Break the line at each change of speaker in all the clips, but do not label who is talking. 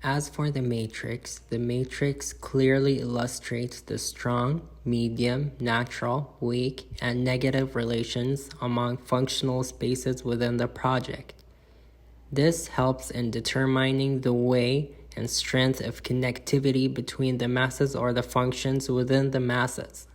As for the matrix clearly illustrates the strong, medium, natural, weak, and negative relations among functional spaces within the project. This helps in determining the way and strength of connectivity between the masses or the functions within the masses,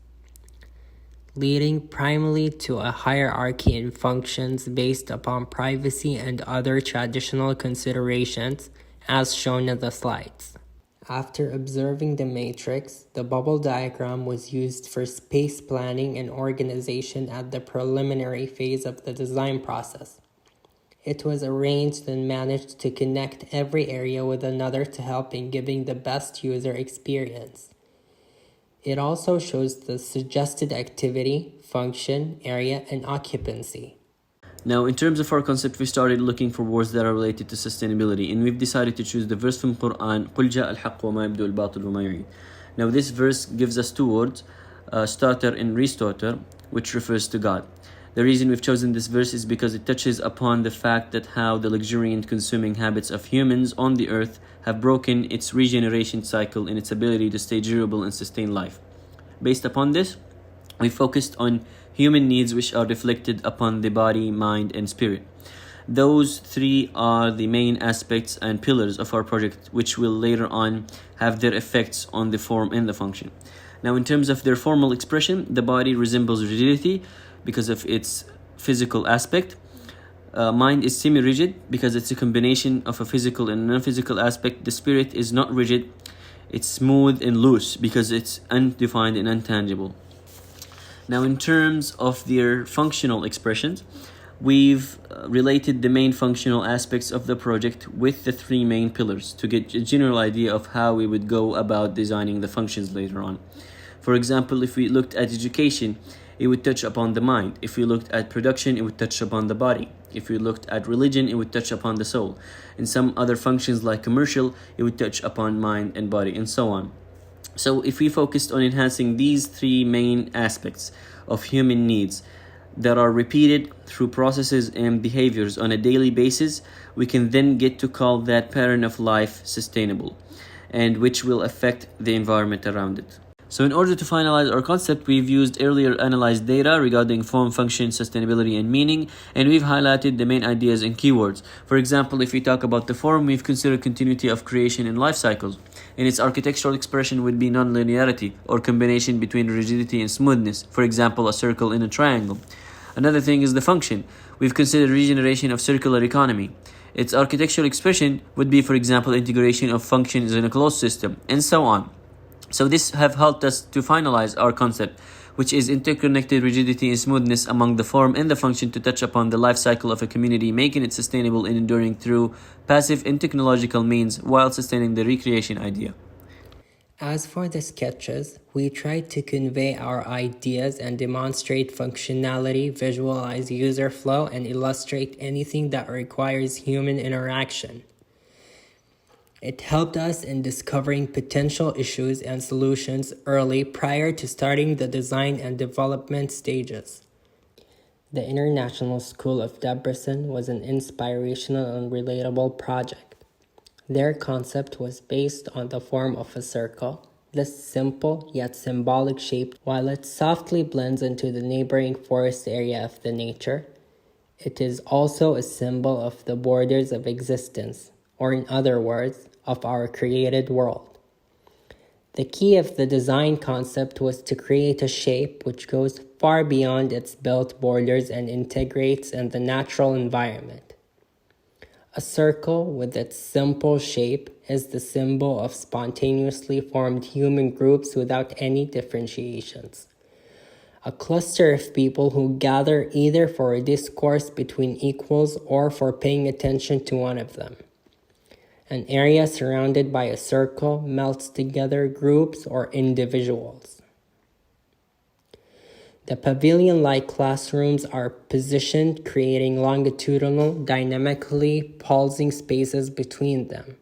leading primarily to a hierarchy in functions based upon privacy and other traditional considerations, as shown in the slides. After observing the matrix, the bubble diagram was used for space planning and organization at the preliminary phase of the design process. It was arranged and managed to connect every area with another to help in giving the best user experience. It also shows the suggested activity, function, area, and occupancy.
Now, in terms of our concept, we started looking for words that are related to sustainability, and we've decided to choose the verse from Quran, قُلْ جَاءَ الْحَقُّ وَمَا يَبْدُو الْبَاطِلُ وَمَا يُعِيدُ. Now, this verse gives us two words, starter and restarter, which refers to God. The reason we've chosen this verse is because it touches upon the fact that how the luxuriant consuming habits of humans on the earth have broken its regeneration cycle and its ability to stay durable and sustain life. Based upon this, we focused on human needs which are reflected upon the body, mind, and spirit. Those three are the main aspects and pillars of our project, which will later on have their effects on the form and the function. Now, in terms of their formal expression, the body resembles rigidity because of its physical aspect. Mind is semi-rigid because it's a combination of a physical and non-physical aspect. The spirit is not rigid, it's smooth and loose because it's undefined and intangible. Now, in terms of their functional expressions, we've related the main functional aspects of the project with the three main pillars to get a general idea of how we would go about designing the functions later on. For example, if we looked at education, it would touch upon the mind. If we looked at production, it would touch upon the body. If we looked at religion, it would touch upon the soul. In some other functions like commercial, it would touch upon mind and body, and so on. So if we focused on enhancing these three main aspects of human needs that are repeated through processes and behaviors on a daily basis, we can then get to call that pattern of life sustainable, and which will affect the environment around it. So in order to finalize our concept, we've used earlier analyzed data regarding form, function, sustainability, and meaning, and we've highlighted the main ideas and keywords. For example, if we talk about the form, we've considered continuity of creation and life cycles. And its architectural expression would be non-linearity, or combination between rigidity and smoothness, for example, a circle in a triangle. Another thing is the function. We've considered regeneration of circular economy. Its architectural expression would be, for example, integration of functions in a closed system, and so on. So this have helped us to finalize our concept, which is interconnected rigidity and smoothness among the form and the function to touch upon the life cycle of a community, making it sustainable and enduring through passive and technological means while sustaining the recreation idea.
As for the sketches, we tried to convey our ideas and demonstrate functionality, visualize user flow, and illustrate anything that requires human interaction. It helped us in discovering potential issues and solutions early prior to starting the design and development stages. The International School of Debrecen was an inspirational and relatable project. Their concept was based on the form of a circle. This simple yet symbolic shape, while it softly blends into the neighboring forest area of the nature, it is also a symbol of the borders of existence, or in other words, of our created world. The key of the design concept was to create a shape which goes far beyond its built borders and integrates in the natural environment. A circle with its simple shape is the symbol of spontaneously formed human groups without any differentiations. A cluster of people who gather either for a discourse between equals or for paying attention to one of them. An area surrounded by a circle melts together groups or individuals. The pavilion-like classrooms are positioned, creating longitudinal, dynamically pulsing spaces between them.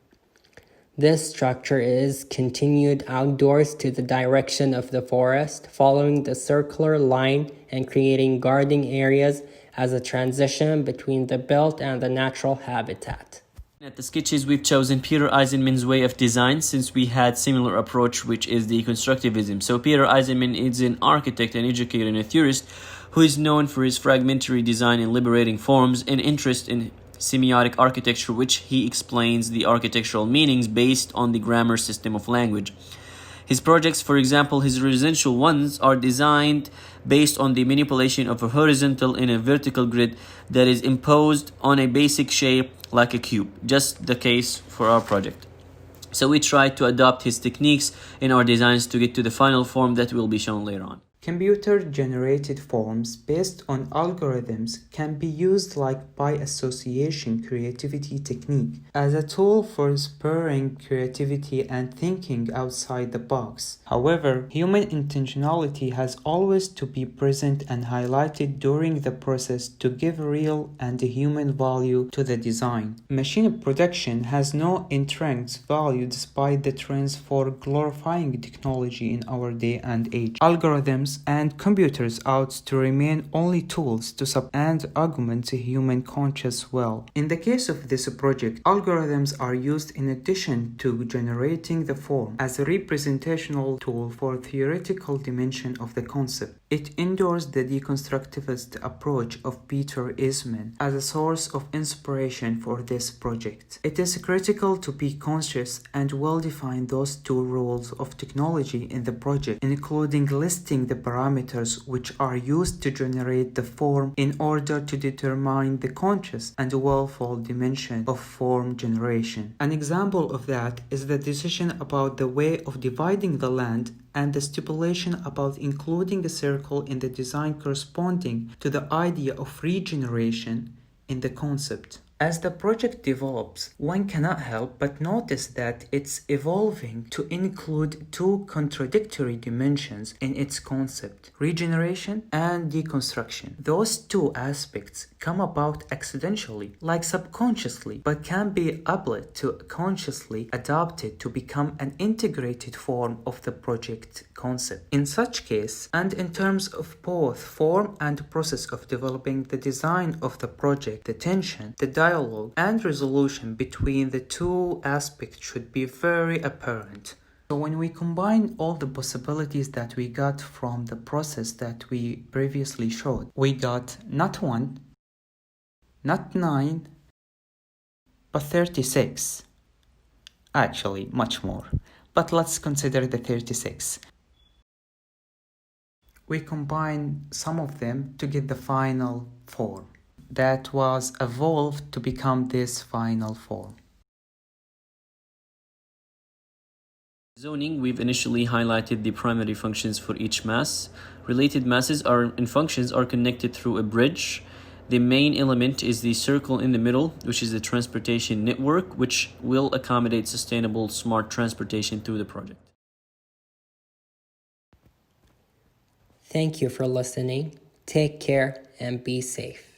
This structure is continued outdoors to the direction of the forest, following the circular line and creating guarding areas as a transition between the built and the natural habitat.
At the sketches, we've chosen Peter Eisenman's way of design since we had similar approach, which is the constructivism. So Peter Eisenman is an architect, an educator, and a theorist who is known for his fragmentary design and liberating forms and interest in semiotic architecture, which he explains the architectural meanings based on the grammar system of language. His projects, for example, his residential ones, are designed based on the manipulation of a horizontal and a vertical grid that is imposed on a basic shape like a cube, just the case for our project. So we try to adopt his techniques in our designs to get to the final form that will be shown later on.
Computer-generated forms based on algorithms can be used like by association creativity technique as a tool for spurring creativity and thinking outside the box. However, human intentionality has always to be present and highlighted during the process to give real and human value to the design. Machine production has no inherent value despite the trends for glorifying technology in our day and age. Algorithms and computers ought to remain only tools to and augment the human conscious will. In the case of this project, algorithms are used in addition to generating the form as a representational tool for theoretical dimension of the concept. It endorsed the deconstructivist approach of Peter Eisman as a source of inspiration for this project. It is critical to be conscious and well define those two roles of technology in the project, including listing the parameters which are used to generate the form in order to determine the conscious and willful dimension of form generation. An example of that is the decision about the way of dividing the land and the stipulation about including a circle in the design corresponding to the idea of regeneration in the concept. As the project develops, one cannot help but notice that it's evolving to include two contradictory dimensions in its concept, regeneration and deconstruction. Those two aspects come about accidentally, like subconsciously, but can be applied to consciously adopted to become an integrated form of the project concept. In such case, and in terms of both form and process of developing the design of the project, the tension, the dialogue and resolution between the two aspects should be very apparent. So when we combine all the possibilities that we got from the process that we previously showed, we got not 1, not 9, but 36. Actually, much more. But let's consider the 36. We combine some of them to get the final form that was evolved to become this final form.
Zoning, we've initially highlighted the primary functions for each mass. Related masses and functions are connected through a bridge. The main element is the circle in the middle, which is the transportation network, which will accommodate sustainable smart transportation through the project.
Thank you for listening. Take care and be safe.